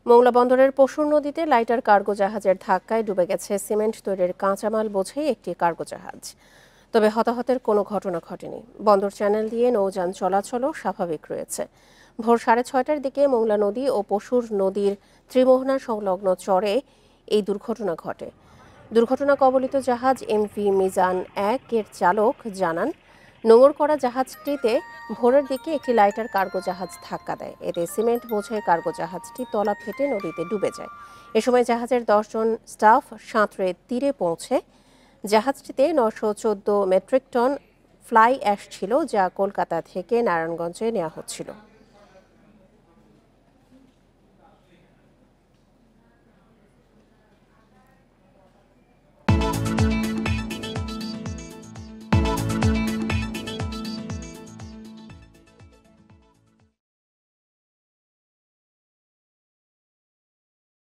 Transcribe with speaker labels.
Speaker 1: মোংলা বন্দরের পশুর নদীতে লাইটার কার্গো জাহাজের ধাক্কায় ডুবে গেছে সিমেন্ট তৈরির কাঁচামাল বোঝাই একটি কার্গো জাহাজ। তবে হতাহতের কোনো ঘটনা ঘটেনি। বন্দর চ্যানেল দিয়ে নৌযান চলাচলও স্বাভাবিক রয়েছে। ভোর 6:30টার দিকে মোংলা নদী ও পশুর নদীর ত্রিমোহনা সংলগ্ন চরে এই দুর্ঘটনা ঘটে। দুর্ঘটনা কবলিত জাহাজ এমভি মিজান 1 এর চালক জানান, নোঙর করা জাহাজটিতে ভোরের দিকে একটি লাইটার কার্গো জাহাজ ধাক্কা দেয়। এতে সিমেন্ট বোঝাই কার্গো জাহাজটি তলা ফেটে নদীতে ডুবে যায়। এ সময় জাহাজের 10 জন স্টাফ সাঁতরে তীরে পৌঁছে। জাহাজটিতে 914 মেট্রিক টন ফ্লাই অ্যাশ ছিল, যা কলকাতা থেকে নারায়ণগঞ্জে নেওয়া হচ্ছিল।